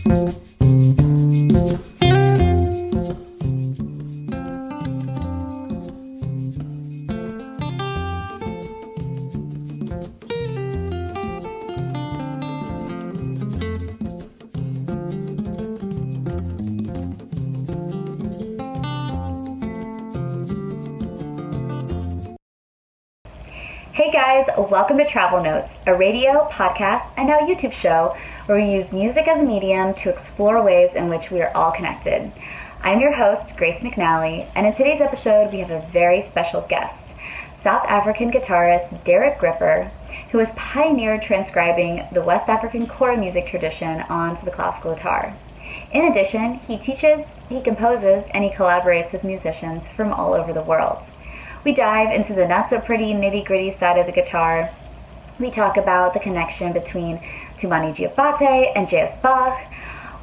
Hey guys, welcome to Travel Notes, a radio, podcast, and now YouTube show where we use music as a medium to explore ways in which we are all connected. I'm your host, Grace McNally, and in today's episode we have a very special guest, South African guitarist Griffer, who has pioneered transcribing the West African kora music tradition onto the classical guitar. In addition, he teaches, he composes, and he collaborates with musicians from all over the world. We dive into the not-so-pretty nitty-gritty side of the guitar. We talk about the connection between Toumani Diabate and Bach.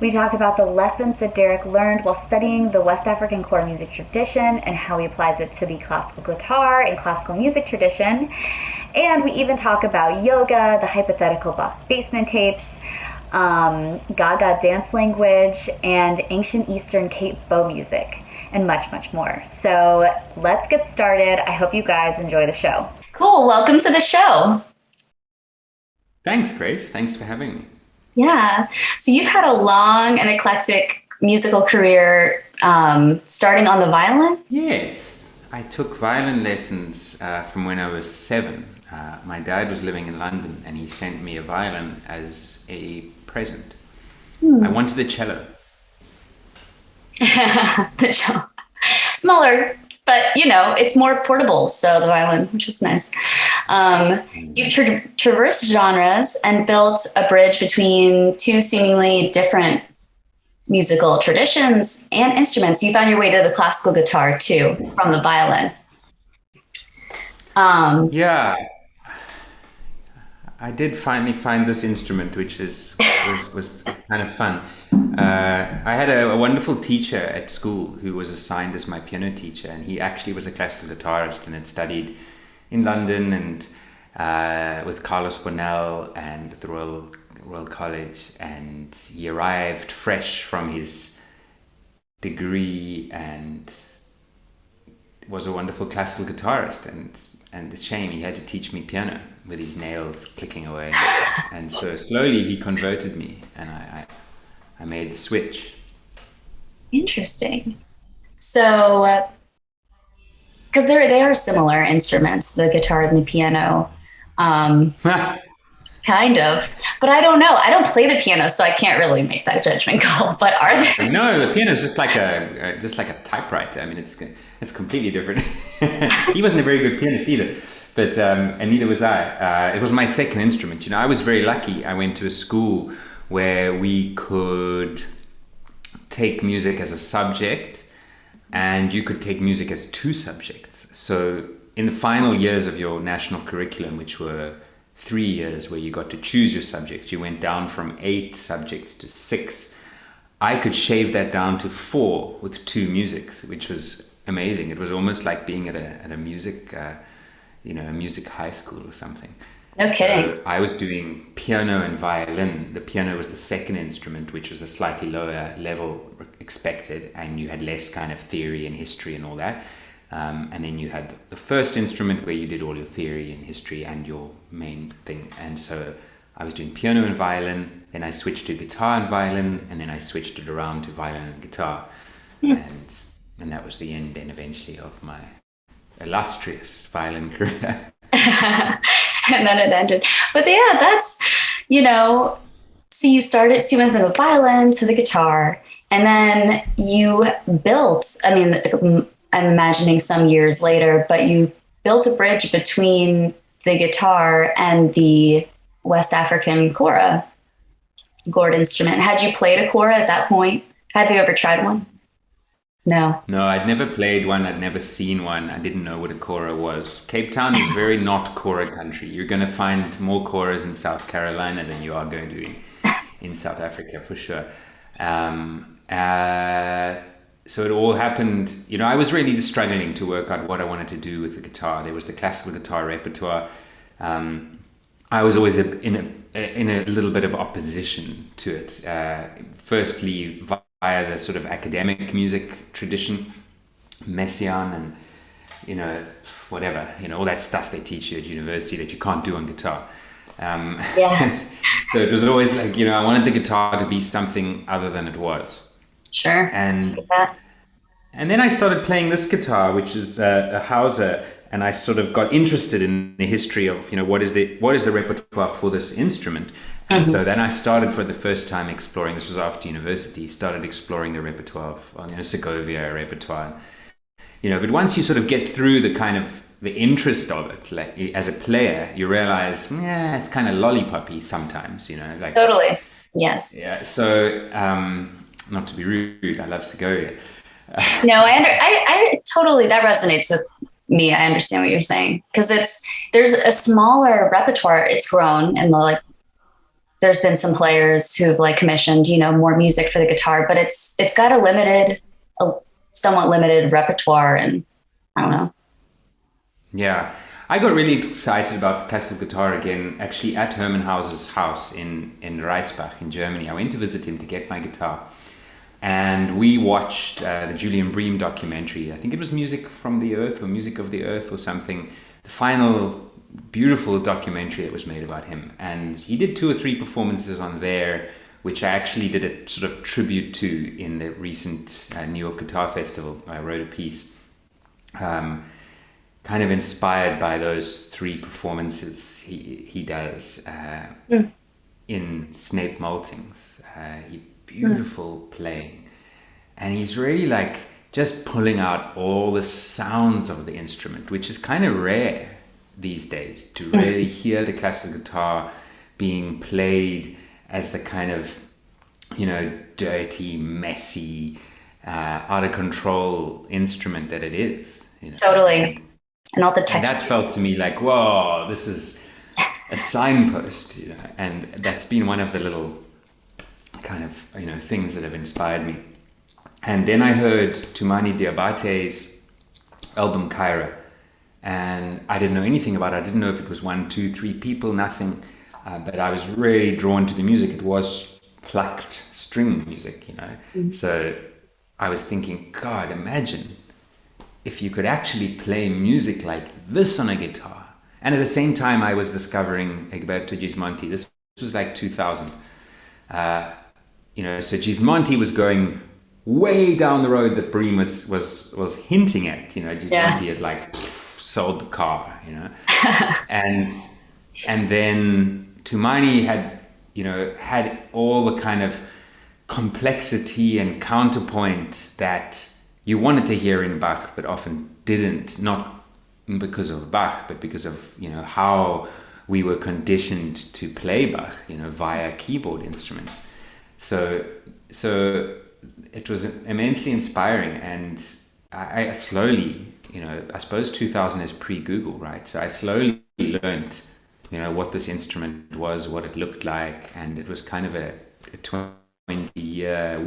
We talk about the lessons that Derek learned while studying the West African kora music tradition and how he applies it to the classical guitar and classical music tradition. And we even talk about yoga, the hypothetical Bach basement tapes, Gaga dance language, and ancient Eastern Cape bow music, and much, much more. So let's get started. I hope you guys enjoy the show. Cool. Welcome to the show. Thanks, Grace. Thanks for having me. Yeah. So you've had a long and eclectic musical career, starting on the violin? Yes. I took violin lessons from when I was 7. My dad was living in London and he sent me a violin as a present. I wanted the cello. The cello. Smaller, but it's more portable, so the violin, which is nice. You've traversed genres and built a bridge between two seemingly different musical traditions and instruments. You found your way to the classical guitar too, from the violin. Yeah. I did finally find this instrument, which was kind of fun. I had a wonderful teacher at school who was assigned as my piano teacher, and he actually was a classical guitarist and had studied in London and with Carlos Bonnell and at the Royal College, and he arrived fresh from his degree and was a wonderful classical guitarist, and it's a shame he had to teach me piano with his nails clicking away. And so slowly he converted me, and I made the switch. Interesting. So, because they are similar instruments, the guitar and the piano. Kind of, but I don't know. I don't play the piano, so I can't really make that judgment call. But are they? No, the piano is just like a typewriter. I mean, it's completely different. He wasn't a very good pianist either, but and neither was I. It was my second instrument. I was very lucky. I went to a school where we could take music as a subject, and you could take music as 2 subjects. So in the final years of your national curriculum, which were 3 years where you got to choose your subjects, you went down from 8 subjects to 6. I could shave that down to 4 with 2 musics, which was amazing. It was almost like being at a music, a music high school or something. No kidding. So I was doing piano and violin. The piano was the second instrument, which was a slightly lower level expected, and you had less kind of theory and history and all that. And then you had the first instrument where you did all your theory and history and your main thing. And so I was doing piano and violin, then I switched to guitar and violin, and then I switched it around to violin and guitar. And that was the end then eventually of my illustrious violin career. And then it ended. But yeah, that's, so you went from the violin to the guitar, and then you built, I'm imagining some years later, but you built a bridge between the guitar and the West African kora gourd instrument. Had you played a kora at that point? Have you ever tried one? No. No, I'd never played one. I'd never seen one. I didn't know what a kora was. Cape Town is very not kora country. You're going to find more koras in South Carolina than you are going to in South Africa, for sure. So it all happened, I was really just struggling to work out what I wanted to do with the guitar. There was the classical guitar repertoire. I was always in a little bit of opposition to it. Firstly, via the sort of academic music tradition, Messiaen and, you know, whatever, you know, all that stuff they teach you at university that you can't do on guitar. Yeah. So it was always like, you know, I wanted the guitar to be something other than it was. Sure. And Yeah. and then I started playing this guitar, which is a Hauser, and I sort of got interested in the history of, you know, what is the repertoire for this instrument. And so then I started for the first time exploring. This was after university. Started exploring the repertoire of, you know, Segovia repertoire. You know, but once you sort of get through the kind of the interest of it, like as a player, you realize, yeah, it's kind of lollipoppy sometimes. You know, like Totally. Yes. yeah. So not to be rude, I love Segovia. No, I totally, that resonates with me. I understand what you're saying, because there's a smaller repertoire. It's grown, and there's been some players who've like commissioned, you know, more music for the guitar, but it's got a somewhat limited repertoire, and I don't know. Yeah, I got really excited about classical guitar again, actually at Hermann Hauser's house in Reisbach in Germany. I went to visit him to get my guitar. And we watched the Julian Bream documentary. I think it was Music from the Earth or Music of the Earth or something. The final beautiful documentary that was made about him. And he did 2 or 3 performances on there, which I actually did a sort of tribute to in the recent New York Guitar Festival. I wrote a piece kind of inspired by those 3 performances he does in Snape Maltings. Beautiful playing, and he's really like just pulling out all the sounds of the instrument, which is kind of rare these days, to really hear the classical guitar being played as the kind of, you know, dirty, messy, out of control instrument that it is, you know? Totally. And all the texture. And that felt to me like, whoa, this is a signpost, you know, and that's been one of the little kind of, you know, things that have inspired me. And then I heard Toumani Diabate's album Kyra, and I didn't know anything about it. I didn't know if it was 1, 2, 3 people, nothing, but I was really drawn to the music. It was plucked string music, you know. So I was thinking, God, imagine if you could actually play music like this on a guitar. And at the same time, I was discovering Egberto Gismonti. This was like 2000. You know, so Gismonti was going way down the road that Bream was hinting at. You know, Gismonti had like sold the car, you know, and then Toumani had, you know, had all the kind of complexity and counterpoint that you wanted to hear in Bach, but often didn't, not because of Bach, but because of, you know, how we were conditioned to play Bach, you know, via keyboard instruments. So it was immensely inspiring, and I slowly, you know, I suppose 2000 is pre-Google, right? So I slowly learned, you know, what this instrument was, what it looked like, and it was kind of a 20-year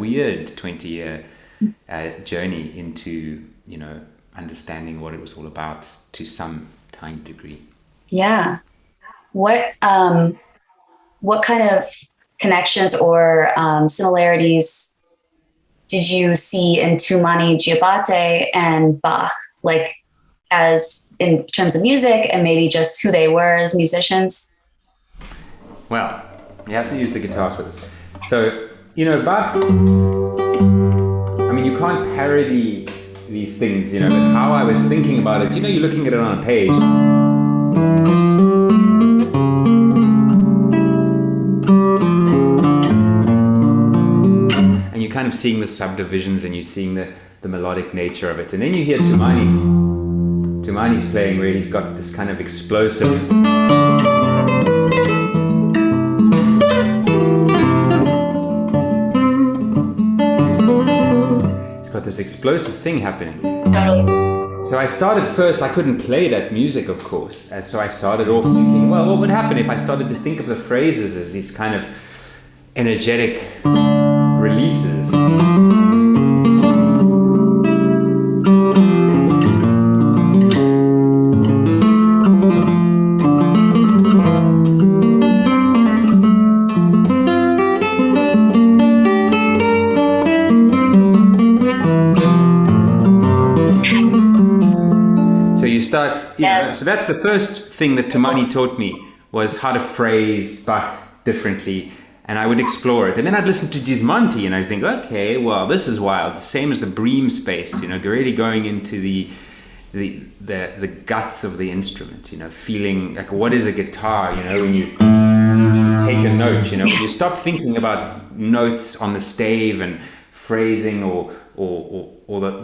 journey into, you know, understanding what it was all about to some tiny degree. Yeah. What kind of connections or similarities did you see in Toumani Diabate and Bach, like as in terms of music and maybe just who they were as musicians? Well, you have to use the guitar for this. So, you know, Bach, I mean, you can't parody these things, you know, but how I was thinking about it, you know, you're looking at it on a page. Kind of seeing the subdivisions, and you're seeing the melodic nature of it, and then you hear Toumani's playing, where he's got this kind of explosive, thing happening. So I started first, I couldn't play that music, of course, so I started off thinking, well, what would happen if I started to think of the phrases as these kind of energetic releases. start, so that's the first thing that Toumani taught me, was how to phrase Bach differently. And I would explore it. And then I'd listen to Gismonti and I'd think, okay, well, this is wild. Same as the Bream space, really going into the guts of the instrument, feeling like, what is a guitar, when you take a note, when you stop thinking about notes on the stave and phrasing or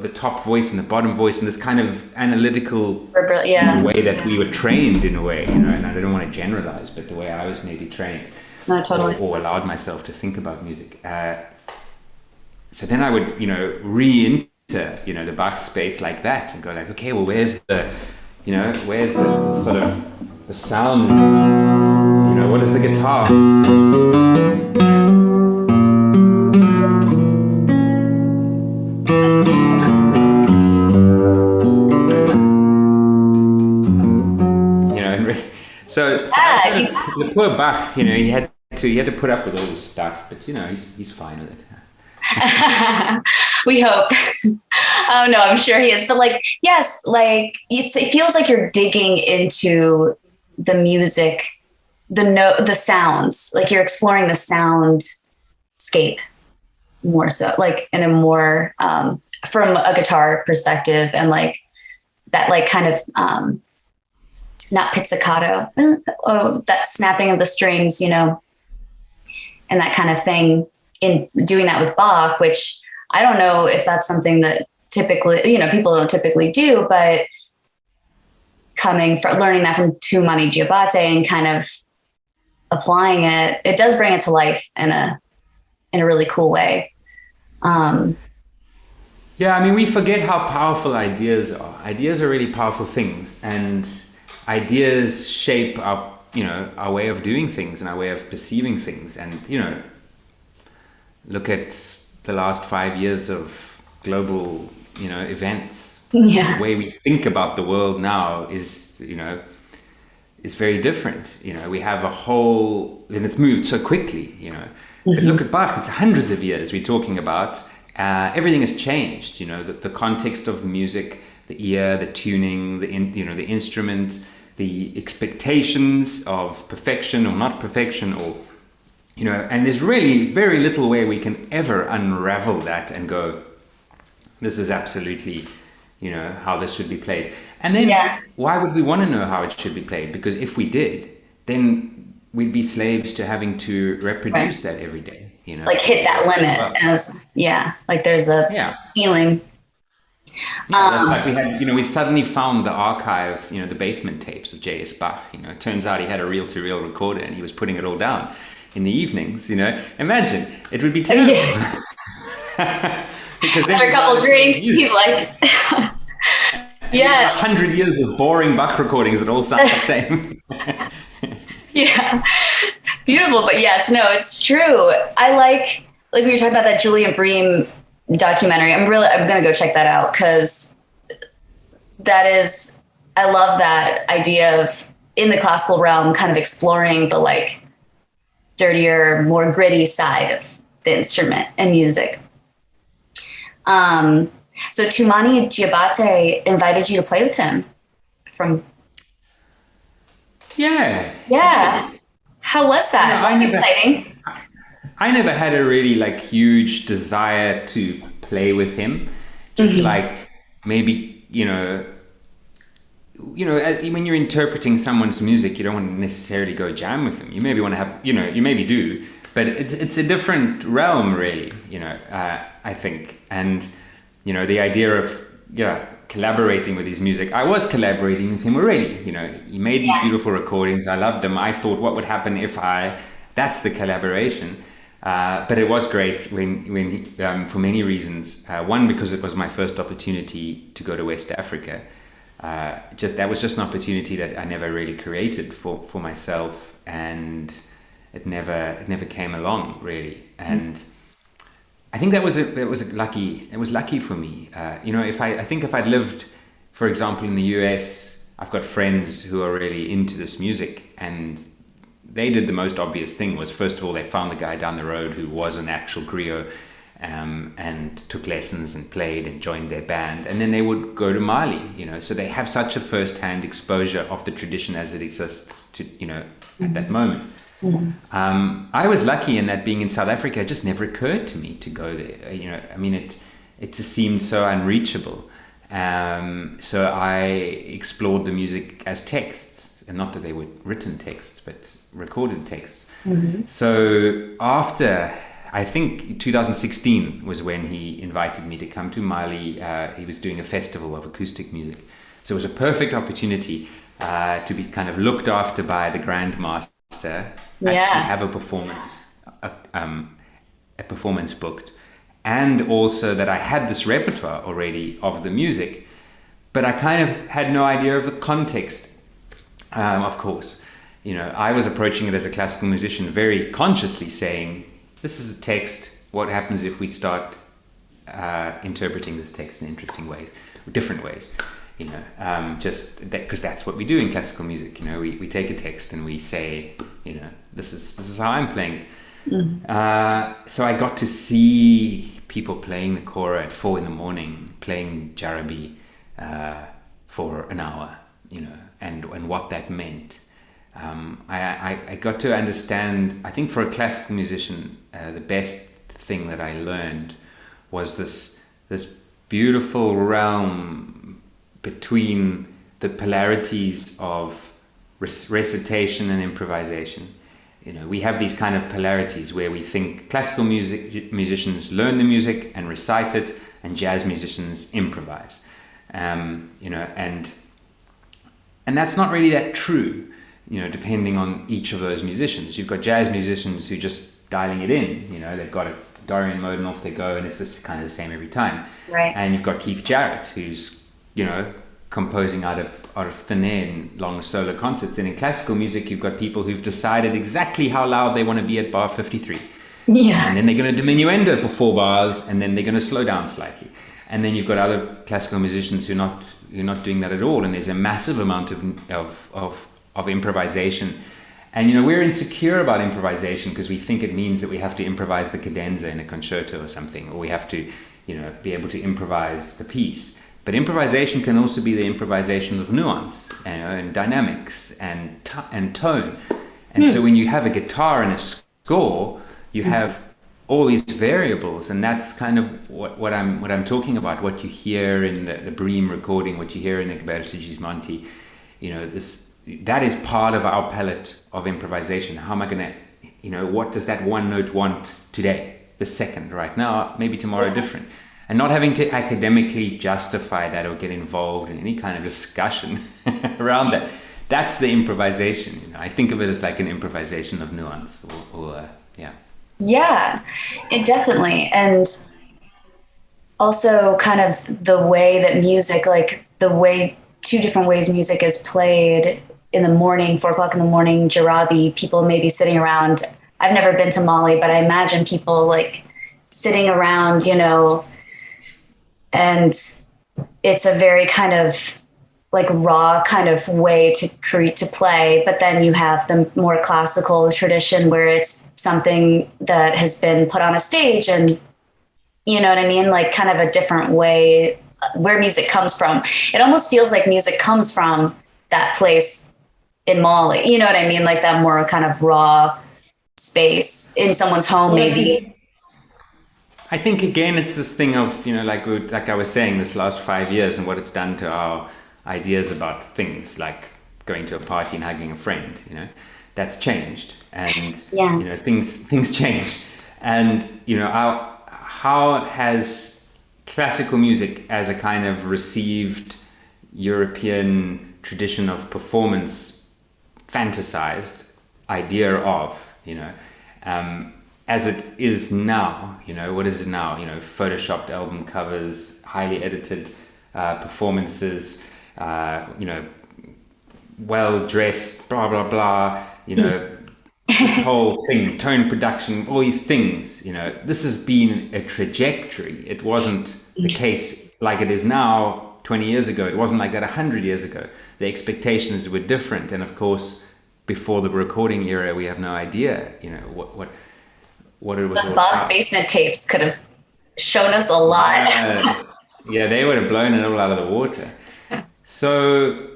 the top voice and the bottom voice and this kind of analytical way that we were trained in a way, and I don't want to generalize, but the way I was maybe trained. No, totally. Or allowed myself to think about music. So then I would, re-enter, the Bach space like that and go like, okay, well, where's the sort of the sound? What is the guitar? So the poor Bach, he had to put up with all this stuff, but he's fine with it. We hope. Oh no, I'm sure he is. But yes, it feels like you're digging into the music, the sounds. Like you're exploring the soundscape more so, in a more from a guitar perspective, and that kind of not pizzicato, that snapping of the strings, and that kind of thing. In doing that with Bach, which I don't know if that's something that typically, people don't typically do, but learning that from Toumani Diabate and kind of applying it, it does bring it to life in a really cool way. We forget how powerful ideas are. Ideas are really powerful things, and ideas shape our way of doing things and our way of perceiving things. And, look at the last 5 years of global, events. Yeah. The way we think about the world now is very different. We have a whole, and it's moved so quickly, But look at Bach, it's hundreds of years we're talking about. Everything has changed, the context of the music, the ear, the tuning, the instrument, the expectations of perfection or not perfection, or and there's really very little way we can ever unravel that and go, this is absolutely, how this should be played. And then why would we want to know how it should be played? Because if we did, then we'd be slaves to having to reproduce that every day, hit that limit there's a ceiling. Like we had, we suddenly found the archive, the basement tapes of J.S. Bach. It turns out he had a reel-to-reel recorder and he was putting it all down in the evenings. Imagine, it would be terrible. Because after a couple drinks, he's like, yes, 100 years of boring Bach recordings that all sound the same. Yeah, beautiful. But yes, no, it's true. I like we were talking about that Julian Bream documentary. I'm gonna go check that out, because I love that idea of, in the classical realm, kind of exploring the dirtier, more gritty side of the instrument and music. So Toumani Diabate invited you to play with him Yeah. How was that? That's exciting. I never had a really huge desire to play with him. Just maybe, when you're interpreting someone's music, you don't want to necessarily go jam with them. You maybe want to have, you maybe do, but it's a different realm, really, I think. And, the idea of, collaborating with his music. I was collaborating with him already, he made these beautiful recordings. I loved them. I thought, what would happen if that's the collaboration. But it was great when he, for many reasons. One, because it was my first opportunity to go to West Africa. That was just an opportunity that I never really created for myself, and it never came along really. And I think it was lucky for me. If I'd lived, for example, in the US, I've got friends who are really into this music, and they did the most obvious thing. Was, first of all, they found the guy down the road who was an actual griot, and took lessons and played and joined their band. And then they would go to Mali, so they have such a first-hand exposure of the tradition as it exists at that moment. I was lucky in that being in South Africa, it just never occurred to me to go there. It just seemed so unreachable. So I explored the music as texts, and not that they were written texts, but recorded texts. So after, I think 2016 was when he invited me to come to Mali. He was doing a festival of acoustic music. So it was a perfect opportunity to be kind of looked after by the Grandmaster, actually have a performance booked, and also that I had this repertoire already of the music, but I kind of had no idea of the context. Of course, I was approaching it as a classical musician, very consciously saying, this is a text, what happens if we start interpreting this text in interesting ways, different ways? Just that, because that's what we do in classical music. We take a text and we say, this is how I'm playing it. So I got to see people playing the kora at 4 a.m, playing Diabate for an hour, and what that meant. I got to understand, I think for a classical musician, the best thing that I learned was this beautiful realm between the polarities of recitation and improvisation. We have these kind of polarities where we think classical musicians learn the music and recite it, and jazz musicians improvise. And that's not really that true, depending on each of those musicians. You've got jazz musicians who just dialing it in, they've got a Dorian mode and off they go, and it's just kind of the same every time. Right. And you've got Keith Jarrett, who's composing out of thin air in long solo concerts. And in classical music, you've got people who've decided exactly how loud they want to be at bar 53. Yeah. And then they're going to diminuendo for 4 bars, and then they're going to slow down slightly. And then you've got other classical musicians who are not doing that at all. And there's a massive amount of improvisation. And we're insecure about improvisation because we think it means that we have to improvise the cadenza in a concerto or something, or we have to be able to improvise the piece. But improvisation can also be the improvisation of nuance, and dynamics and tone. And so when you have a guitar and a score, you have all these variables, and that's kind of what I'm talking about. What you hear in the Bream recording, what you hear in the Gismonti, that is part of our palette of improvisation. How am I going to, what does that one note want today, the second, right now, maybe tomorrow different. And not having to academically justify that or get involved in any kind of discussion around that. That's the improvisation. I think of it as like an improvisation of nuance. Yeah, it definitely. And also kind of the way that music, like the way 2 different ways music is played in the morning, 4 o'clock in the morning, Diabate, people may be sitting around. I've never been to Mali, but I imagine people like sitting around, and it's a very kind of like raw kind of way to play. But then you have the more classical tradition where it's something that has been put on a stage, and you know what I mean? Like kind of a different way where music comes from. It almost feels like music comes from that place in Mali. You know what I mean? Like that more kind of raw space in someone's home, maybe. I think again, it's this thing of, like I was saying, this last 5 years and what it's done to our ideas about things, like going to a party and hugging a friend, that's changed. And, things changed. And, how has classical music as a kind of received European tradition of performance fantasized idea of, as it is now, what is it now? Photoshopped album covers, highly edited performances, well dressed, blah blah blah. This whole thing, tone production, all these things. This has been a trajectory. It wasn't the case like it is now. 20 years ago, it wasn't like that. 100 years ago, the expectations were different, and of course, before the recording era, we have no idea. What it was. Those Bach basement tapes could have shown us a lot. Yeah, they would have blown it all out of the water. So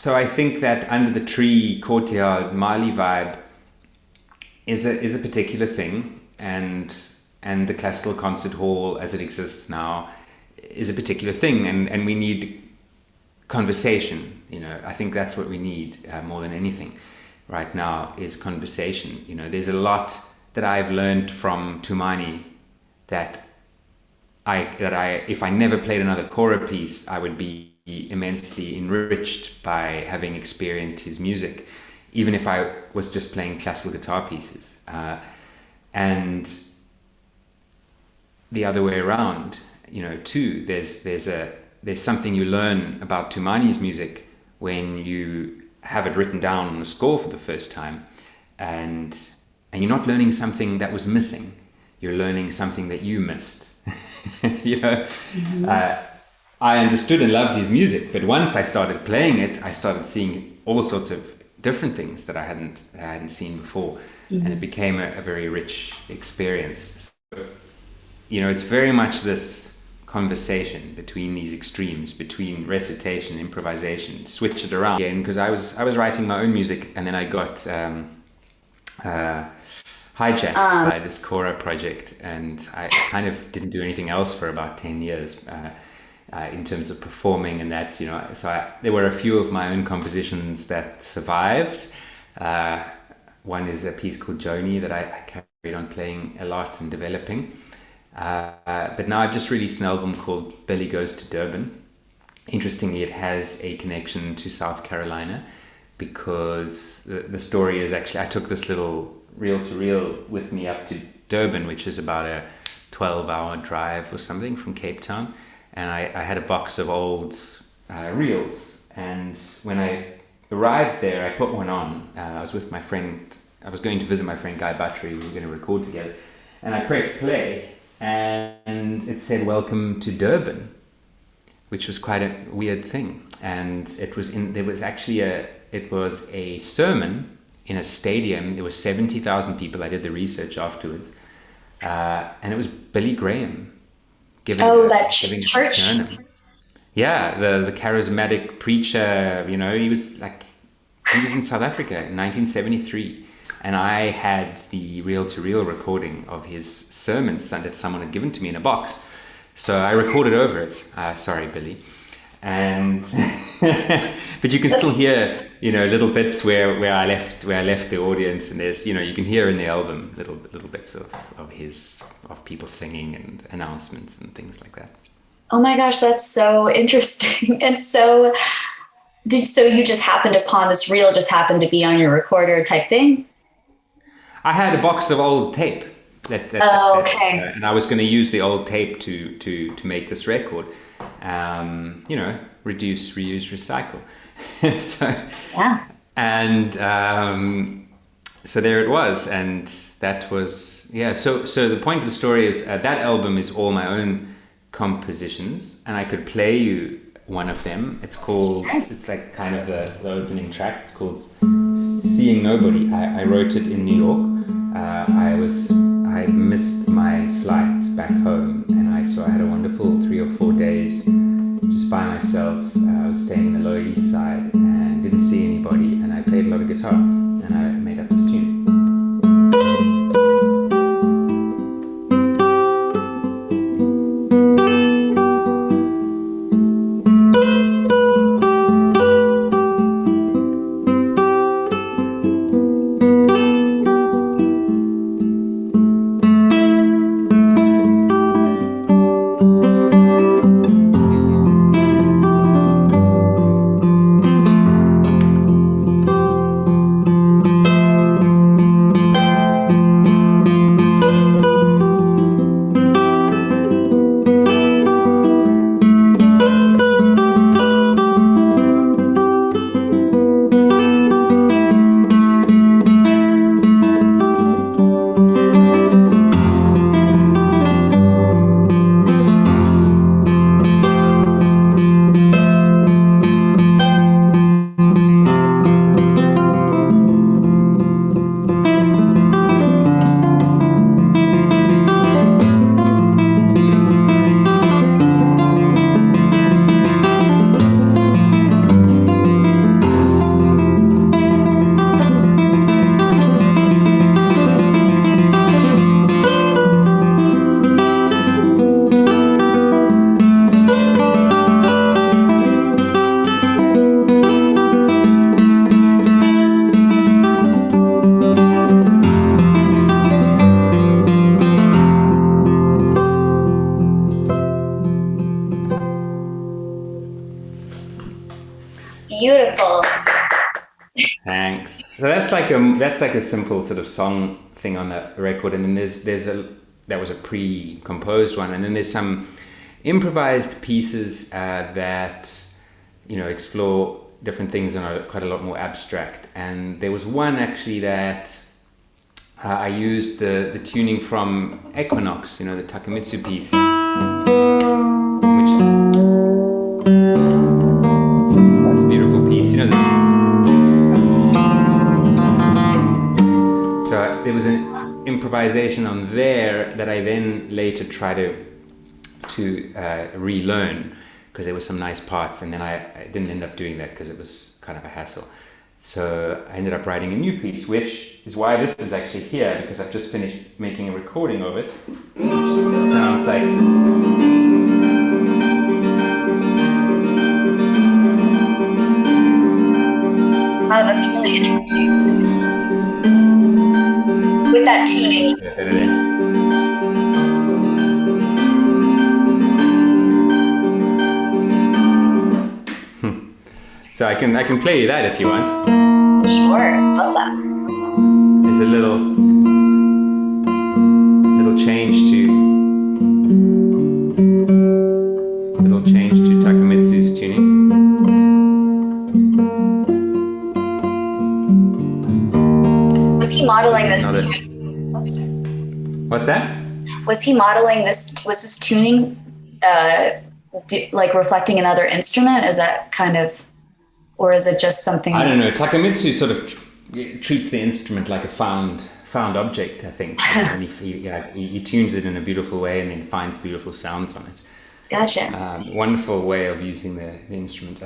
I think that Under the Tree, Courtyard, Mali vibe is a particular thing, and the classical concert hall as it exists now is a particular thing, and we need conversation. I think that's what we need more than anything right now is conversation. There's a lot that I've learned from Toumani that if I never played another kora piece, I would be immensely enriched by having experienced his music, even if I was just playing classical guitar pieces. And the other way around, too, there's something you learn about Toumani's music when you have it written down on a score for the first time, and you're not learning something that was missing, you're learning something that you missed. I understood and loved his music, but once I started playing it, I started seeing all sorts of different things that I hadn't seen before, and it became a very rich experience. So, it's very much this conversation between these extremes, between recitation, improvisation, switch it around again, because I was writing my own music, and then I got hijacked by this kora project, and I kind of didn't do anything else for about 10 years in terms of performing and that, so there were a few of my own compositions that survived. One is a piece called Joni that I carried on playing a lot and developing. But now I've just released an album called Billy Goes to Durban. Interestingly, it has a connection to South Carolina, because the story is actually, I took this little reel-to-reel with me up to Durban, which is about a 12-hour drive or something from Cape Town, and I had a box of old reels, and when I arrived there, I put one on. I was with my friend, I was going to visit my friend Diabate, we were going to record together, and I pressed play, and it said "Welcome to Durban," which was quite a weird thing. And it was a sermon in a stadium. There were 70,000 people. I did the research afterwards, and it was Billy Graham giving that giving church. a sermon. Yeah, the charismatic preacher. He was in South Africa in 1973. And I had the reel-to-reel recording of his sermons that someone had given to me in a box. So I recorded over it. Sorry, Billy. And but you can still hear, little bits where I left the audience, and there's, you can hear in the album little bits of people singing and announcements and things like that. Oh my gosh, that's so interesting. And so you just happened upon this reel, just happened to be on your recorder type thing? I had a box of old tape okay. And I was going to use the old tape to make this record. Reduce, reuse, recycle. So yeah. And so there it was, and that was So the point of the story is that album is all my own compositions, and I could play you one of them. It's like kind of the opening track. It's called Seeing Nobody. I wrote it in New York. I missed my flight back home, and I had a wonderful 3 or 4 days just by myself. I was staying in the Lower East Side and didn't see anybody, and I played a lot of guitar, and I made up this tune. beautiful. Thanks. So that's like a simple sort of song thing on that record, and then that was a pre-composed one, and then there's some improvised pieces that explore different things and are quite a lot more abstract. And there was one actually that I used the tuning from Equinox, the Takemitsu piece, which that's a beautiful piece. So there was an improvisation on there that I then later tried to relearn, because there were some nice parts, and then I didn't end up doing that because it was kind of a hassle. So I ended up writing a new piece, which is why this is actually here, because I've just finished making a recording of it, which sounds like... Wow, that's really interesting. With that tuning. So I can play you that if you want. Sure, love that. There's a little change to Takemitsu's tuning. Was he modeling this? What's that? Was he modeling this? Was this tuning like reflecting another instrument? Is that kind of, or is it just something? I don't know. Takemitsu sort of treats the instrument like a found object, I think. And he tunes it in a beautiful way and then finds beautiful sounds on it. Gotcha. Wonderful way of using the instrument.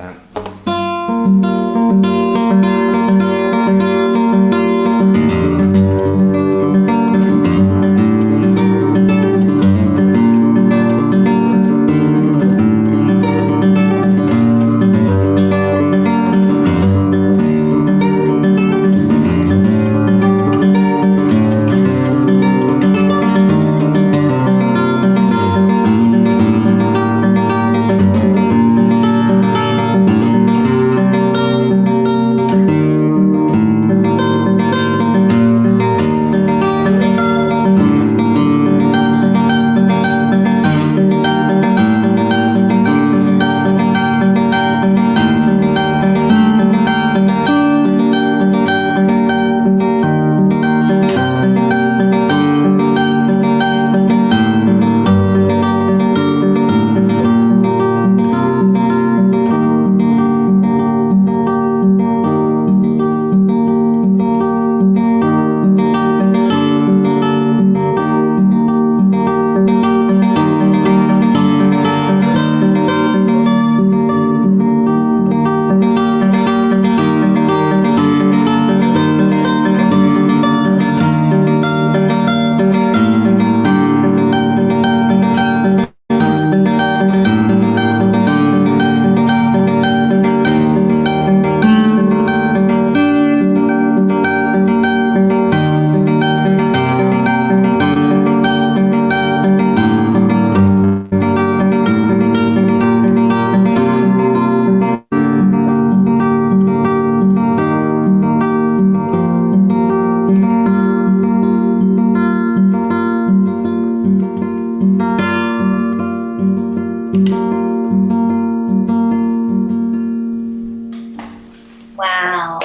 Wow.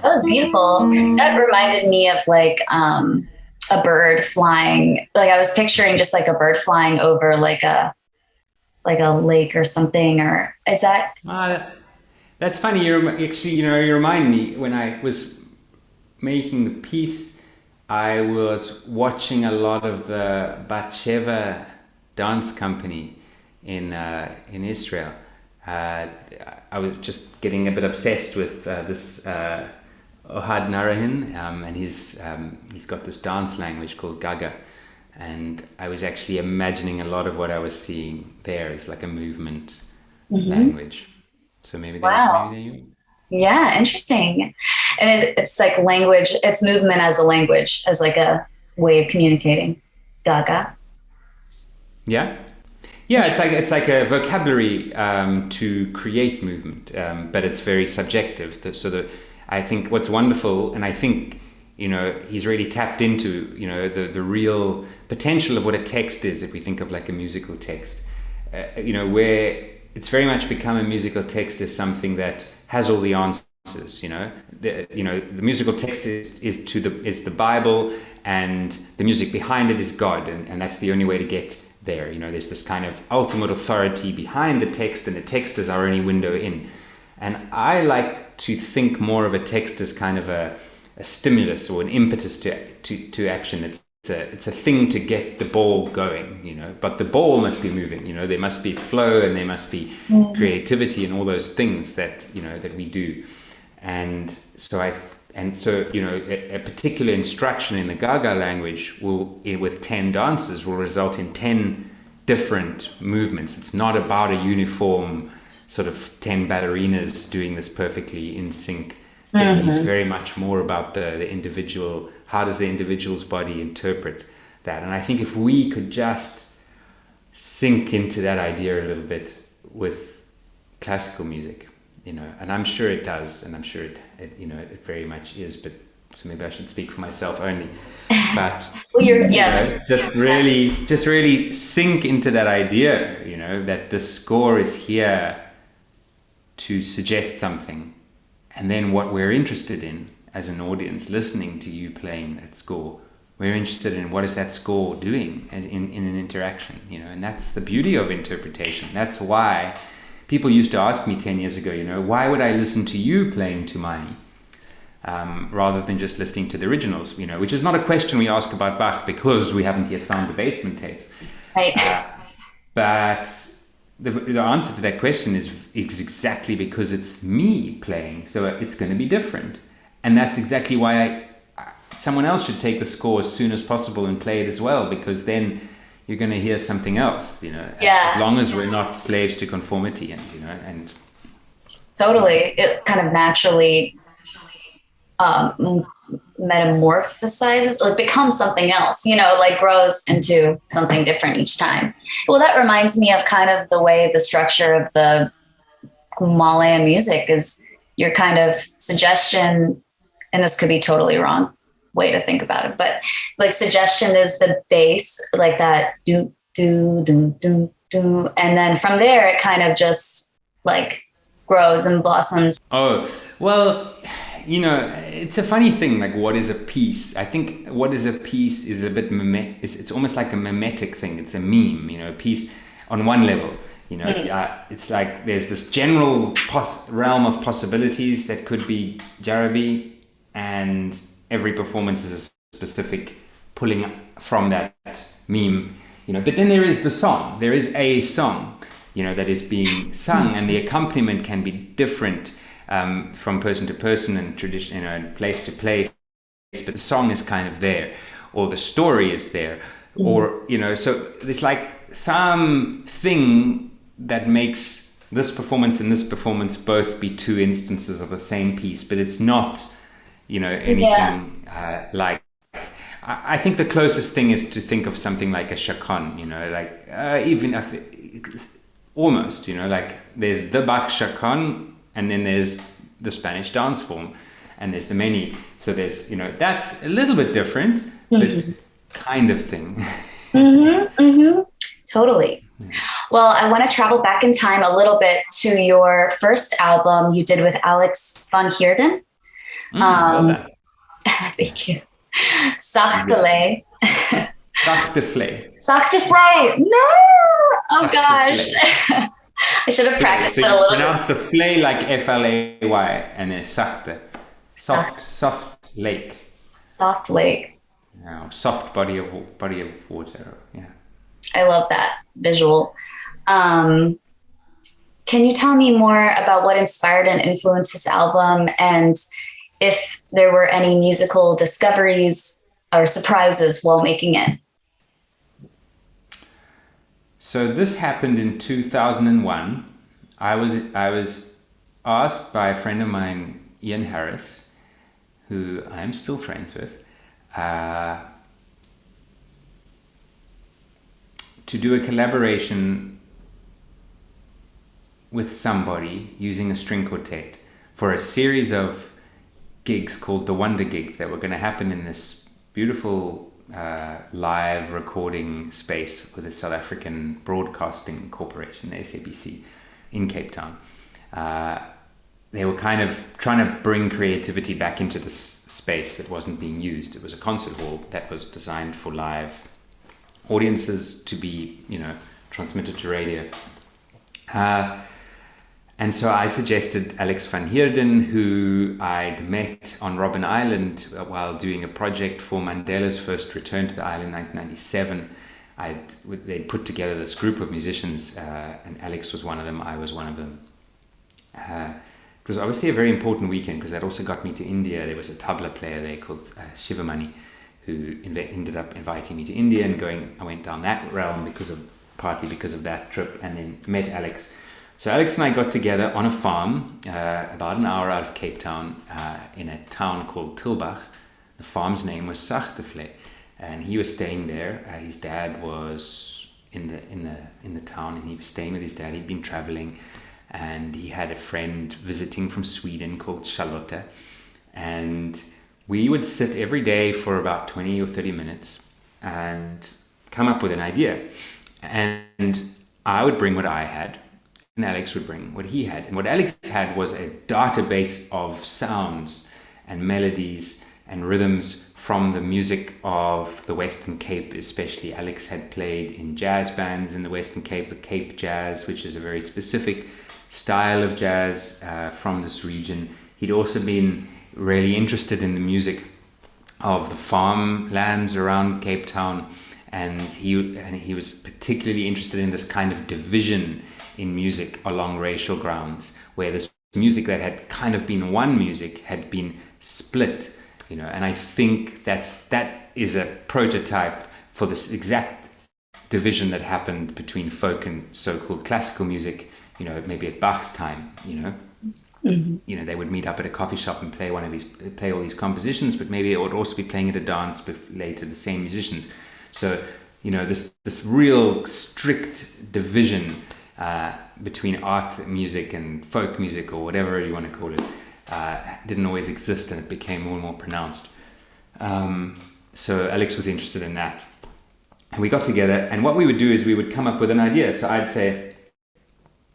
That was beautiful. That reminded me of like a bird flying. Like I was picturing just like a bird flying over like a lake or something. Or is that? That's funny. You remind me, when I was making the piece, I was watching a lot of the Batsheva dance company in Israel. I was just getting a bit obsessed with this Ohad Narahin, and he's got this dance language called Gaga, and I was actually imagining a lot of what I was seeing there is like a movement language. So maybe wow. Yeah, interesting. And it's like language, it's movement as a language, as like a way of communicating. Gaga. Yeah. Yeah, it's like a vocabulary to create movement, but it's very subjective. I think what's wonderful, and I think he's really tapped into the real potential of what a text is. If we think of like a musical text, where it's very much become a musical text is something that has all the answers. The musical text is the Bible, and the music behind it is God, and that's the only way to get there. There's this kind of ultimate authority behind the text, and the text is our only window in. And I like to think more of a text as kind of a stimulus or an impetus to action. It's a thing to get the ball going, but the ball must be moving. There must be flow, and there must be creativity, and all those things that that we do. And so a particular instruction in the Gaga language with 10 dances will result in 10 different movements. It's not about a uniform sort of 10 ballerinas doing this perfectly in sync. It's very much more about the individual. How does the individual's body interpret that? And I think if we could just sink into that idea a little bit with classical music, and I'm sure it does, and I'm sure it very much is, but so maybe I should speak for myself only. But just really sink into that idea, that the score is here to suggest something, and then what we're interested in as an audience listening to you playing that score, we're interested in what is that score doing in an interaction, and that's the beauty of interpretation. That's why people used to ask me 10 years ago, why would I listen to you playing Toumani rather than just listening to the originals, which is not a question we ask about Bach because we haven't yet found the basement tapes. Right. But the answer to that question is exactly because it's me playing, so it's going to be different. And that's exactly why someone else should take the score as soon as possible and play it as well, because then you're going to hear something else, as long as we're not slaves to conformity and totally. It kind of naturally metamorphosizes, it becomes something else, like grows into something different each time. Well, that reminds me of kind of the way the structure of the Malian music is. Your kind of suggestion, and this could be totally wrong way to think about it, but like suggestion is the bass, like that do do do do do, and then from there it kind of just like grows and blossoms. Oh, well, it's a funny thing, like what is a piece? I think what is a piece is a bit it's almost like a mimetic thing. It's a meme, a piece on one level. It's like there's this general realm of possibilities that could be Jarabi, and every performance is a specific pulling from that meme, but then there is the song. There is a song, that is being sung, and the accompaniment can be different from person to person and tradition, and place to place. But the song is kind of there, or the story is there, or so there's like something that makes this performance and this performance both be two instances of the same piece, but it's not, anything like. I think the closest thing is to think of something like a chaconne, even if almost, like there's the Bach chaconne, and then there's the Spanish dance form, and there's the many. So there's, that's a little bit different, but kind of thing. Totally. Well, I want to travel back in time a little bit to your first album you did with Alex van Heerden. Well done. Thank you. Sachtele. Sachteflay. No! Oh gosh. I should have practiced it a little bit. Pronounce the flay like F-L-A-Y, and then sachte. Soft lake. Soft lake. Soft body of water. Yeah. I love that visual. Can you tell me more about what inspired and influenced this album, and if there were any musical discoveries or surprises while making it? So this happened in 2001. I was asked by a friend of mine, Ian Harris, who I am still friends with, to do a collaboration with somebody using a string quartet for a series of gigs called the Wonder Gigs that were going to happen in this beautiful live recording space with the South African Broadcasting Corporation, the SABC, in Cape Town. They were kind of trying to bring creativity back into this space that wasn't being used. It was a concert hall that was designed for live audiences to be, transmitted to radio. And so I suggested Alex van Heerden, who I'd met on Robben Island while doing a project for Mandela's first return to the island in 1997. They'd put together this group of musicians, and Alex was one of them, I was one of them. It was obviously a very important weekend because that also got me to India. There was a tabla player there called Shivamani, who ended up inviting me to India, and I went down that realm partly because of that trip, and then met Alex. So Alex and I got together on a farm about an hour out of Cape Town in a town called Tilbach. The farm's name was Sachtevlei, and he was staying there. His dad was in the town, and he was staying with his dad. He'd been traveling, and he had a friend visiting from Sweden called Charlotte, and we would sit every day for about 20 or 30 minutes and come up with an idea. And I would bring what I had, and Alex would bring what he had. And what Alex had was a database of sounds and melodies and rhythms from the music of the Western Cape, especially. Alex had played in jazz bands in the Western Cape, the Cape Jazz, which is a very specific style of jazz from this region. He'd also been really interested in the music of the farmlands around Cape Town, and he was particularly interested in this kind of division in music along racial grounds, where this music that had kind of been one music had been split, and I think that is a prototype for this exact division that happened between folk and so-called classical music, maybe at Bach's time, Mm-hmm. They would meet up at a coffee shop and play all these compositions, but maybe they would also be playing at a dance with later the same musicians. So, this real strict division between art music and folk music, or whatever you want to call it, didn't always exist, and it became more and more pronounced. So Alex was interested in that. And we got together, and what we would do is we would come up with an idea. So I'd say,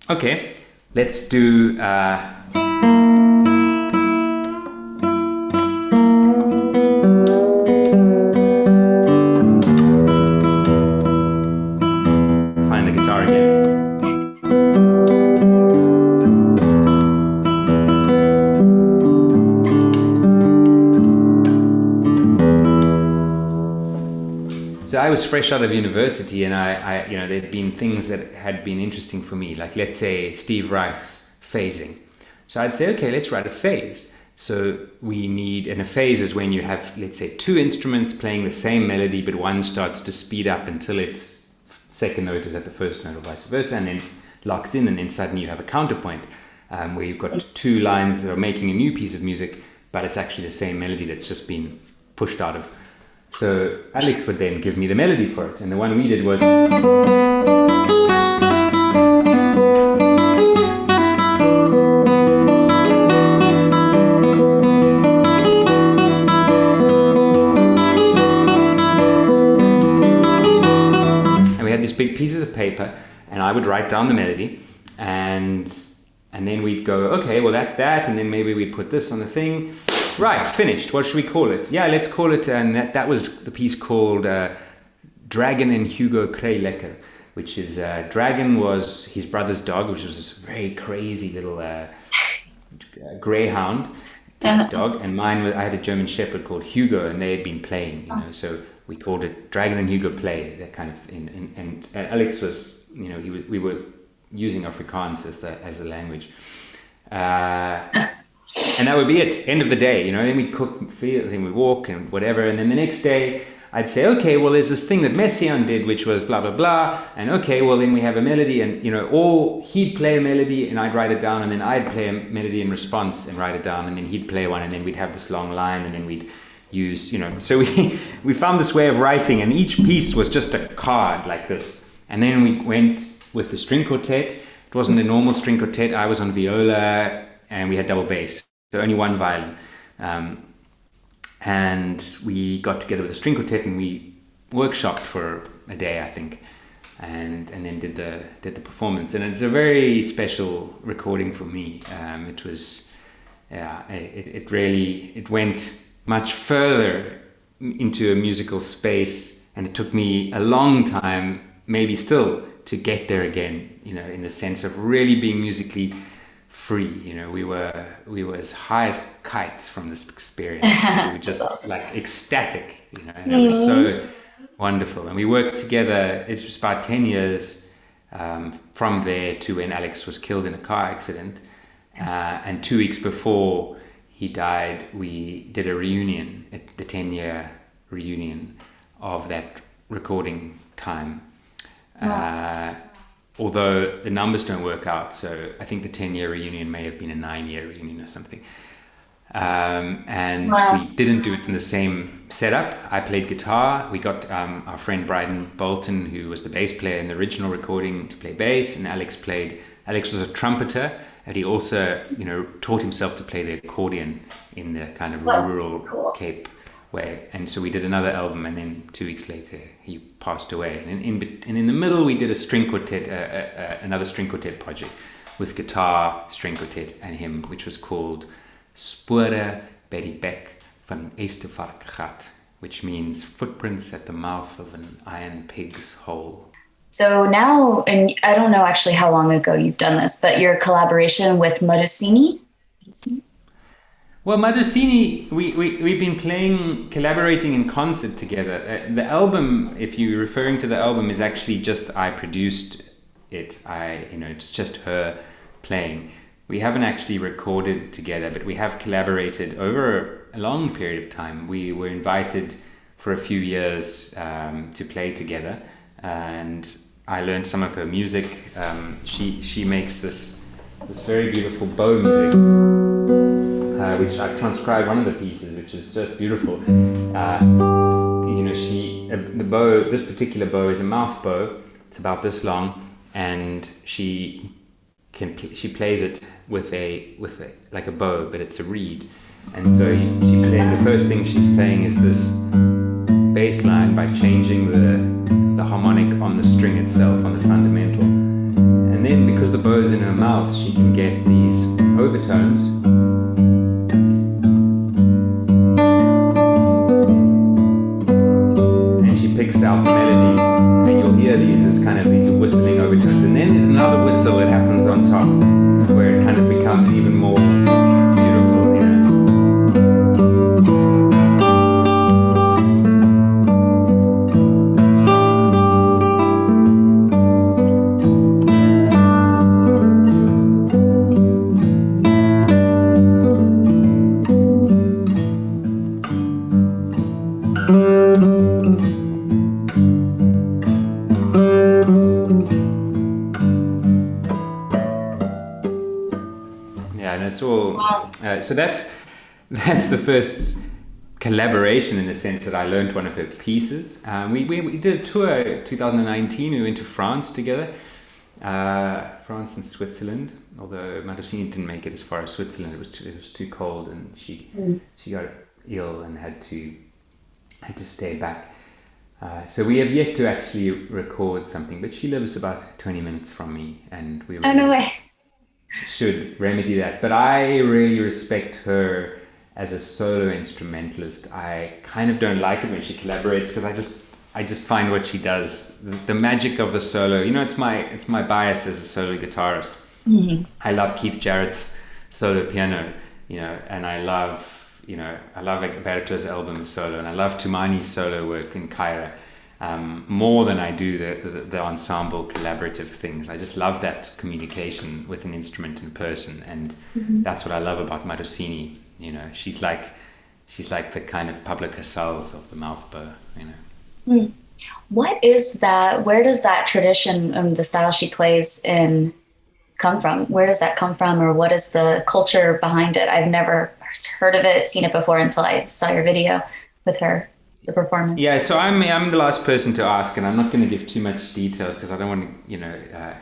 okay, let's do... find the guitar again. So I was fresh out of university, and I there'd been things that had been interesting for me, like, let's say, Steve Reich's phasing. So I'd say, okay, let's write a phase. So we need, and a phase is when you have, let's say, two instruments playing the same melody, but one starts to speed up until its second note is at the first note, or vice versa, and then locks in, and then suddenly you have a counterpoint, where you've got two lines that are making a new piece of music, but it's actually the same melody that's just been pushed out of. So Alex would then give me the melody for it, and the one we did was... And we had these big pieces of paper, and I would write down the melody, and then we'd go, okay, well, that's that, and then maybe we'd put this on the thing. Right, finished. What should we call it? Yeah, let's call it, and that was the piece called Dragon and Hugo Kry Lekker, which is, Dragon was his brother's dog, which was this very crazy little greyhound dog, and I had a German Shepherd called Hugo, and they had been playing, so we called it Dragon and Hugo Play, that kind of thing. And Alex was, we were using Afrikaans as a language. And that would be it, end of the day, then we'd cook, then we'd walk and whatever, and then the next day I'd say, okay, well, there's this thing that Messiaen did, which was blah, blah, blah, and okay, well, then we have a melody, and, or he'd play a melody and I'd write it down, and then I'd play a melody in response and write it down, and then he'd play one, and then we'd have this long line, and then we'd use, so we found this way of writing, and each piece was just a card like this, and then we went with the string quartet, It wasn't a normal string quartet. I was on viola, and we had double bass, so only one violin. And we got together with a string quartet, and we workshopped for a day, I think, and then did the performance. And it's a very special recording for me. It was, it went much further into a musical space, and it took me a long time, maybe still, to get there again, in the sense of really being musically free. We were as high as kites from this experience. We were just like ecstatic, and it was so wonderful. And we worked together. It was about 10 years from there to when Alex was killed in a car accident. And 2 weeks before he died, we did a reunion, the 10-year reunion of that recording time. Although the numbers don't work out, so I think the 10-year reunion may have been a 9-year reunion or something. And we didn't do it in the same setup. I played guitar. We got our friend Bryden Bolton, who was the bass player in the original recording, to play bass, and Alex was a trumpeter, and he also, taught himself to play the accordion in the kind of rural Cape way. And so we did another album, and then 2 weeks later he passed away. And in the middle we did a string quartet, another string quartet project with guitar, string quartet, and him, which was called Spore by die Bek van Eestevarkgat, which means footprints at the mouth of an iron pig's hole. So now, and I don't know actually how long ago you've done this, but your collaboration with Marusini? Well, Marusini, we've been collaborating in concert together. The album, if you're referring to the album, is actually just I produced it. It's just her playing. We haven't actually recorded together, but we have collaborated over a long period of time. We were invited for a few years to play together, and I learned some of her music. She makes this very beautiful bow music, which I've transcribed one of the pieces, which is just beautiful. The bow, this particular bow is a mouth bow. It's about this long, and she plays it with a like a bow, but it's a reed. And so the first thing she's playing is this bass line by changing the harmonic on the string itself, on the fundamental. And then because the bow's in her mouth, she can get these overtones. And she picks out the melodies, and you'll hear these as kind of these whistling overtones. And then there's another whistle that happens on top, where it kind of becomes even more beautiful, So that's the first collaboration, in the sense that I learned one of her pieces. We did a tour 2019. We went to France together, France and Switzerland. Although Marusini didn't make it as far as Switzerland, it was too cold, and she got ill and had to stay back. So we have yet to actually record something, but she lives about 20 minutes from me, and we no way. Should remedy that. But I really respect her as a solo instrumentalist. I kind of don't like it when she collaborates, because I just find what she does, the magic of the solo. It's my bias as a solo guitarist. Mm-hmm. I love Keith Jarrett's solo piano, and I love Repertoire's album solo, and I love Toumani's solo work in Kyra. More than I do the ensemble collaborative things. I just love that communication with an instrument in person, and that's what I love about Marusini. She's like the kind of Pablo Casals of the mouth bow. What is that? Where does that tradition, the style she plays in, come from? Where does that come from, or what is the culture behind it? I've never heard of it, seen it before until I saw your video with her. The performance. Yeah, so I'm the last person to ask, and I'm not going to give too much details, because I don't want to,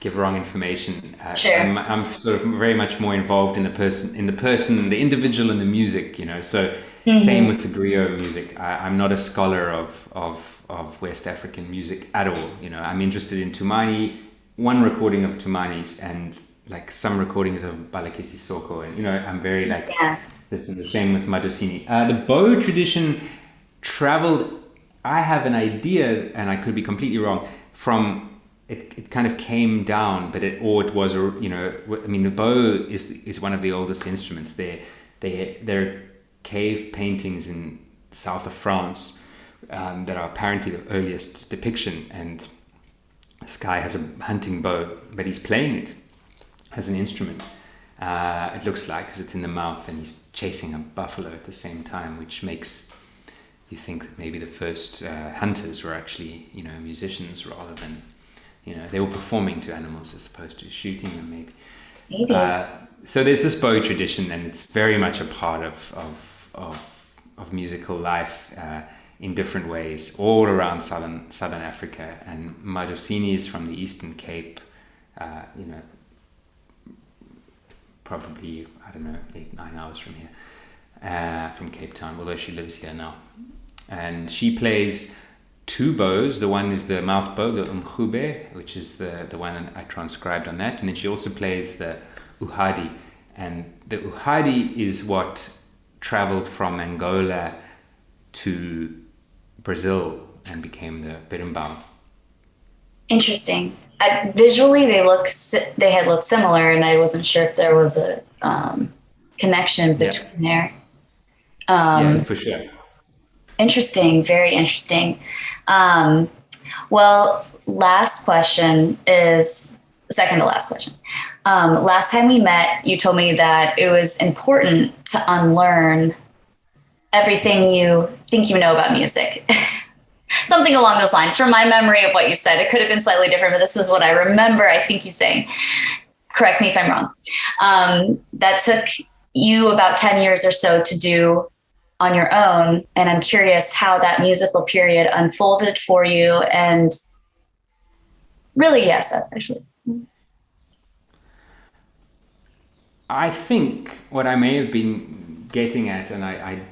give wrong information. Sure. I'm sort of very much more involved in the individual and the music, you know. So same with the griot music. I'm not a scholar of West African music at all. You know, I'm interested in Toumani, one recording of Toumani's, and like some recordings of Balakisi Soko, and you know, I'm very like this, and the same with Madosini. The bow tradition traveled. I have an idea, and I could be completely wrong. From it kind of came down, but it was, you know, I mean, the bow is one of the oldest instruments. They're cave paintings in south of France that are apparently the earliest depiction, and this guy has a hunting bow, but he's playing it as an instrument. It looks like, because it's in the mouth, and he's chasing a buffalo at the same time, which makes you think that maybe the first hunters were actually, you know, musicians rather than, you know, they were performing to animals as opposed to shooting them, maybe. So there's this bow tradition, and it's very much a part of musical life in different ways all around southern Africa. And Madosini is from the Eastern Cape, you know, probably, I don't know, 8-9 hours from here, from Cape Town, although she lives here now. And she plays two bows. The one is the mouth bow, the umkhube, which is the one that I transcribed on that. And then she also plays the uhadi. And the uhadi is what traveled from Angola to Brazil and became the berimbau. Interesting. Visually, they had looked similar, and I wasn't sure if there was a connection between there. Yeah, for sure. Interesting. Very interesting. Well, last question is second to last question. Last time we met, you told me that it was important to unlearn everything you think you know about music. Something along those lines. From my memory of what you said, it could have been slightly different, but this is what I remember. I think you saying, correct me if I'm wrong. That took you about 10 years or so to do on your own. And I'm curious how that musical period unfolded for you. And really, yes, that's actually. I think what I may have been getting at, and I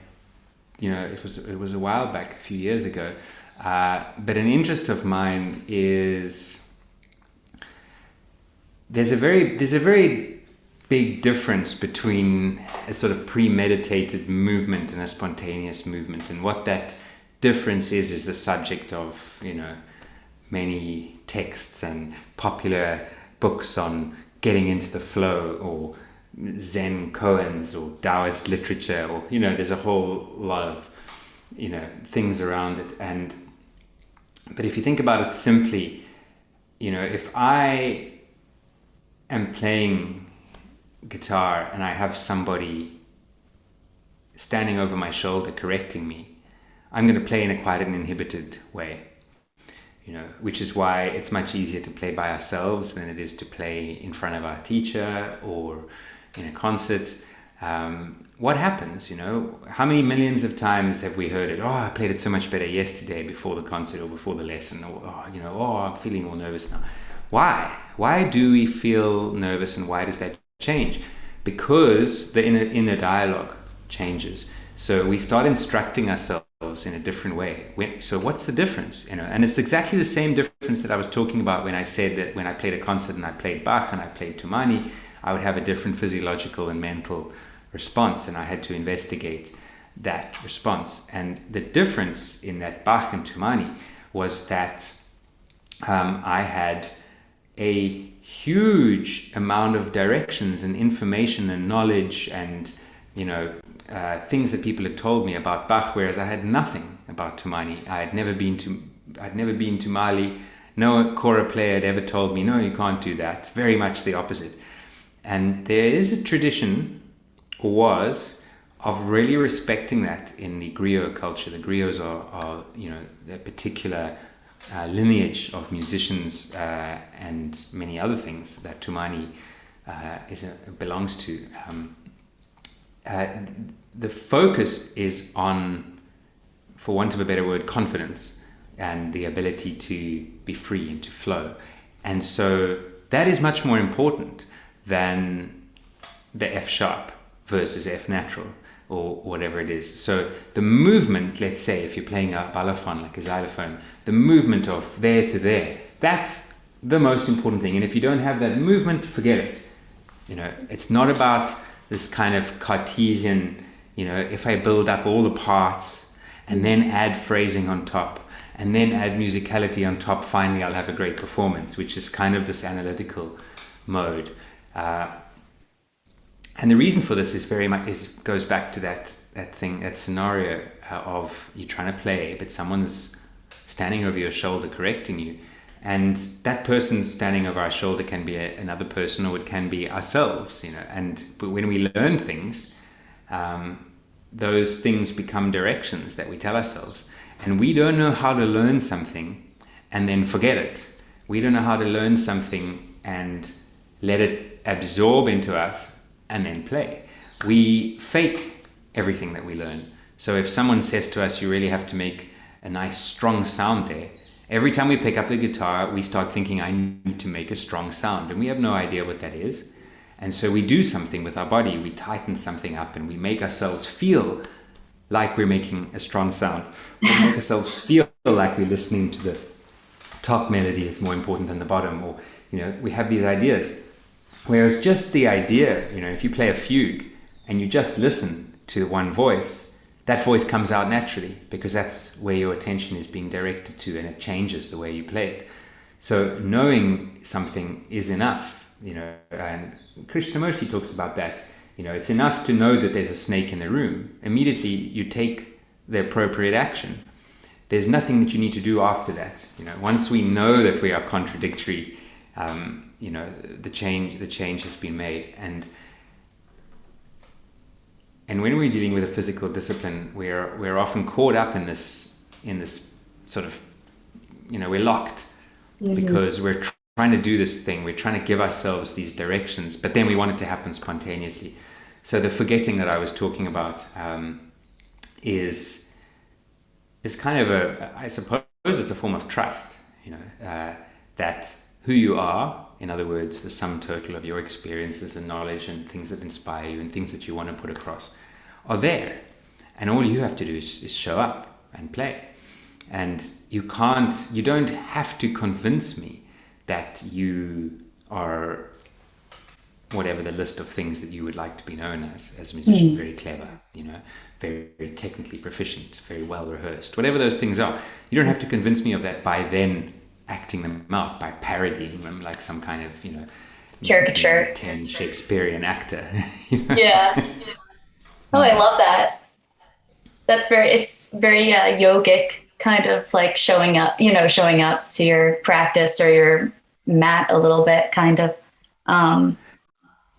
you know, it was a while back, a few years ago, but an interest of mine is there's a very big difference between a sort of premeditated movement and a spontaneous movement, and what that difference is the subject of, you know, many texts and popular books on getting into the flow, or Zen koans, or Taoist literature, or, you know, there's a whole lot of, you know, things around it. But if you think about it simply, you know, if I am playing guitar and I have somebody standing over my shoulder correcting me, I'm going to play in a quite an inhibited way, you know, which is why it's much easier to play by ourselves than it is to play in front of our teacher or in a concert. What happens, you know? How many millions of times have we heard it? Oh, I played it so much better yesterday before the concert or before the lesson, or, oh, you know, oh, I'm feeling all nervous now. Why do we feel nervous, and why does that change? Because the inner dialogue changes. So we start instructing ourselves in a different way. So what's the difference? You know, and it's exactly the same difference that I was talking about when I said that when I played a concert and I played Bach and I played Toumani, I would have a different physiological and mental response, and I had to investigate that response. And the difference in that Bach and Toumani was that I had a huge amount of directions and information and knowledge and, you know, things that people had told me about Bach, whereas I had nothing about Toumani. I'd never been to Mali. No kora player had ever told me, no, you can't do that. Very much the opposite. And there is a tradition, or was, of really respecting that in the griot culture. The griots are you know, a particular lineage of musicians and many other things that Toumani belongs to. The focus is on, for want of a better word, confidence and the ability to be free and to flow. And so that is much more important than the F sharp versus F natural or whatever it is. So the movement, let's say, if you're playing a balafon, like a xylophone, the movement of there to there, that's the most important thing. And if you don't have that movement, forget it. You know, it's not about this kind of Cartesian, you know, if I build up all the parts and then add phrasing on top and then add musicality on top, finally I'll have a great performance, which is kind of this analytical mode. And the reason for this is very much goes back to that scenario of you trying to play, but someone's standing over your shoulder correcting you, and that person standing over our shoulder can be another person, or it can be ourselves, you know. But when we learn things, those things become directions that we tell ourselves, and we don't know how to learn something and then forget it. We don't know how to learn something and let it absorb into us and then play. We fake everything that we learn. So if someone says to us, you really have to make a nice strong sound there, every time we pick up the guitar, we start thinking, I need to make a strong sound. And we have no idea what that is. And so we do something with our body. We tighten something up and we make ourselves feel like we're making a strong sound. We make ourselves feel like we're listening to the top melody is more important than the bottom. Or, you know, we have these ideas. Whereas just the idea, you know, if you play a fugue and you just listen to one voice, that voice comes out naturally because that's where your attention is being directed to, and it changes the way you play it. So knowing something is enough, you know, and Krishnamurti talks about that. You know, it's enough to know that there's a snake in the room. Immediately you take the appropriate action. There's nothing that you need to do after that. You know, once we know that we are contradictory, you know, the change has been made. And when we're dealing with a physical discipline, we're often caught up in this sort of, you know, we're locked because we're trying to do this thing. We're trying to give ourselves these directions, but then we want it to happen spontaneously. So the forgetting that I was talking about is kind of I suppose it's a form of trust, you know, that who you are, in other words, the sum total of your experiences and knowledge and things that inspire you and things that you want to put across are there. And all you have to do is show up and play. And you don't have to convince me that you are whatever the list of things that you would like to be known as a musician, very clever, you know, very, very technically proficient, very well rehearsed, whatever those things are. You don't have to convince me of that by then acting them out, by parodying them like some kind of, you know, caricature 10 Shakespearean actor. You know? Yeah. Oh, I love that. It's very yogic, kind of like showing up to your practice or your mat a little bit, kind of.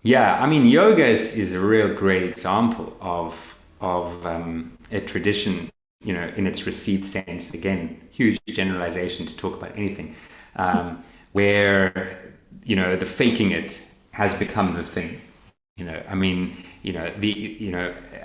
Yeah, I mean, yoga is a real great example of a tradition, you know, in its received sense. Again, huge generalization to talk about anything, where, you know, the faking it has become the thing. You know, I mean, you know,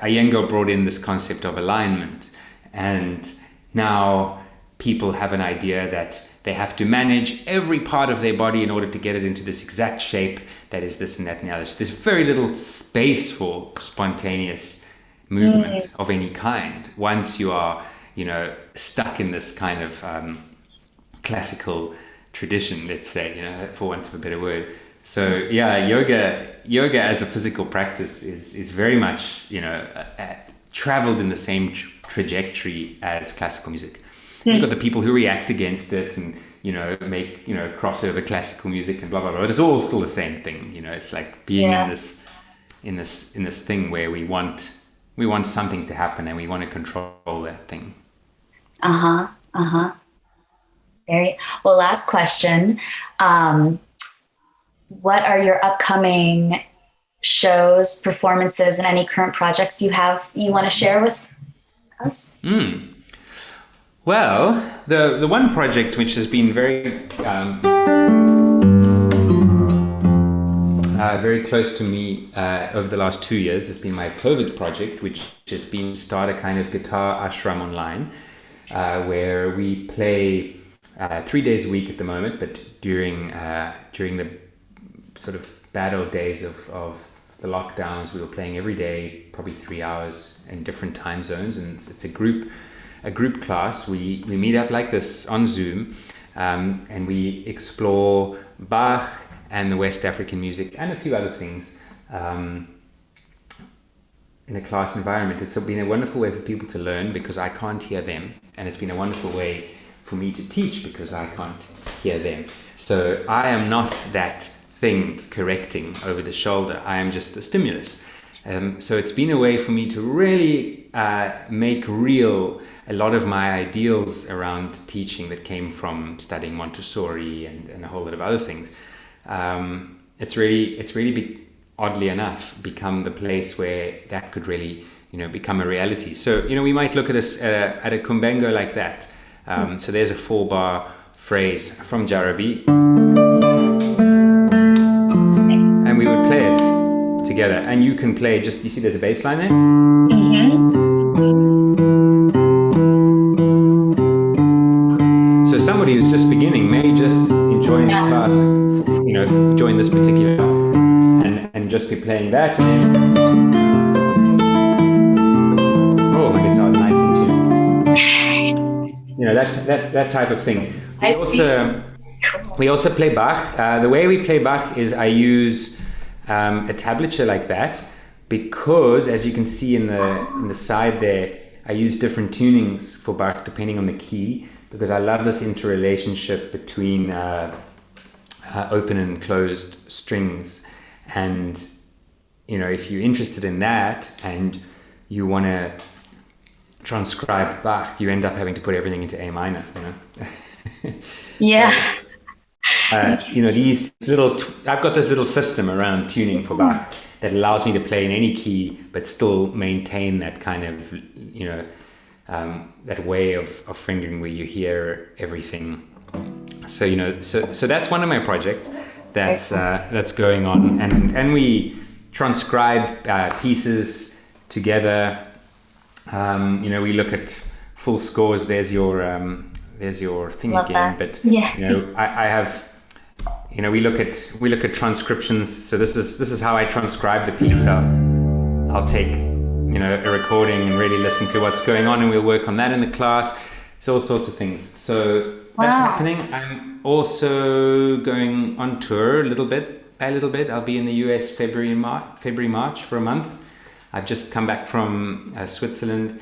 Iyengar brought in this concept of alignment, and now people have an idea that they have to manage every part of their body in order to get it into this exact shape that is this and that and the other. So there's very little space for spontaneous movement of any kind once you are, you know, stuck in this kind of classical tradition, let's say, you know, for want of a better word. So yeah, yoga as a physical practice is very much, you know, traveled in the same trajectory as classical music. You've got the people who react against it and, you know, make, you know, crossover classical music and blah blah blah. But it's all still the same thing, you know. It's like being in this thing where we want something to happen and we want to control that thing. Very well. Last question. What are your upcoming shows, performances, and any current projects you want to share with us? Well, the one project which has been very very close to me over the last 2 years has been my COVID project, which has been to start a kind of guitar ashram online, where we play 3 days a week at the moment, but during the sort of bad old days of the lockdowns, we were playing every day, probably 3 hours in different time zones, and it's a group class. We meet up like this on Zoom, and we explore Bach and the West African music and a few other things in a class environment. It's been a wonderful way for people to learn because I can't hear them, and it's been a wonderful way for me to teach because I can't hear them. So I am not that thing correcting over the shoulder. I am just the stimulus. So it's been a way for me to really make real a lot of my ideals around teaching that came from studying Montessori and a whole lot of other things. It's really oddly enough become the place where that could really become a reality. So we might look at a kumbengo like that. So there's a 4-bar phrase from Jarabi, and we would play it together. And you can play you see there's a bass line there? So somebody who's just beginning may just enjoy the class, join this particular and just be playing that. And oh, my guitar's nice and tuned. That type of thing. We also play Bach. The way we play Bach is I use a tablature like that because, as you can see in the side there, I use different tunings for Bach depending on the key, because I love this interrelationship between open and closed strings. And if you're interested in that and you want to transcribe Bach, you end up having to put everything into A minor. Yeah. These little I've got this little system around tuning for Bach that allows me to play in any key but still maintain that kind of that way of fingering where you hear everything. So so that's one of my projects that's going on, and we transcribe pieces together. We look at full scores. There's your thing Love again. that. But yeah. I have. We look at transcriptions. So this is how I transcribe the piece. I'll take a recording and really listen to what's going on, and we'll work on that in the class. It's all sorts of things. So that's happening. I'm also going on tour a little bit. I'll be in the US February, March for a month. I've just come back from Switzerland.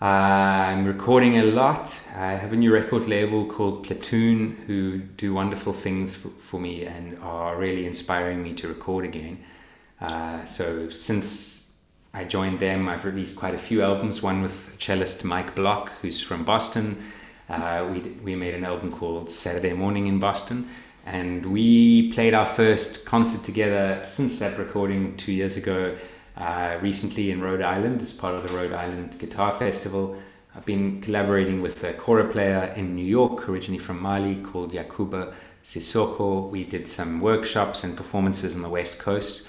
I'm recording a lot. I have a new record label called Platoon, who do wonderful things for me and are really inspiring me to record again. So since I joined them, I've released quite a few albums, one with cellist Mike Block, who's from Boston. We made an album called Saturday Morning in Boston, and we played our first concert together since that recording 2 years ago, recently in Rhode Island as part of the Rhode Island Guitar Festival. I've been collaborating with a kora player in New York, originally from Mali, called Yakuba Sissoko. We did some workshops and performances on the West Coast.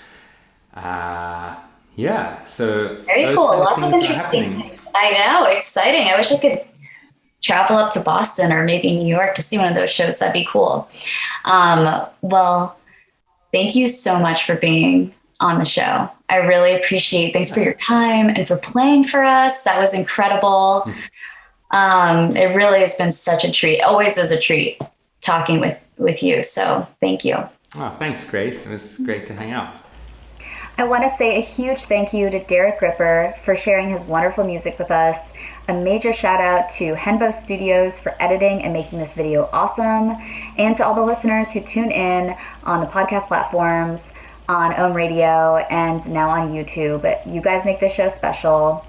So very cool. Lots of interesting things. I know, exciting. I wish I could travel up to Boston or maybe New York to see one of those shows. That'd be cool. Well, thank you so much for being on the show. I really appreciate. Thanks for your time and for playing for us. That was incredible. It really has been such a treat. Always is a treat talking with you. So thank you. Oh, thanks, Grace. It was great to hang out. I want to say a huge thank you to Derek Griffer for sharing his wonderful music with us. A major shout out to Henbo Studios for editing and making this video awesome. And to all the listeners who tune in on the podcast platforms, on Ohm Radio, and now on YouTube. You guys make this show special.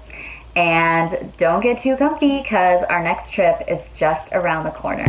And don't get too comfy because our next trip is just around the corner.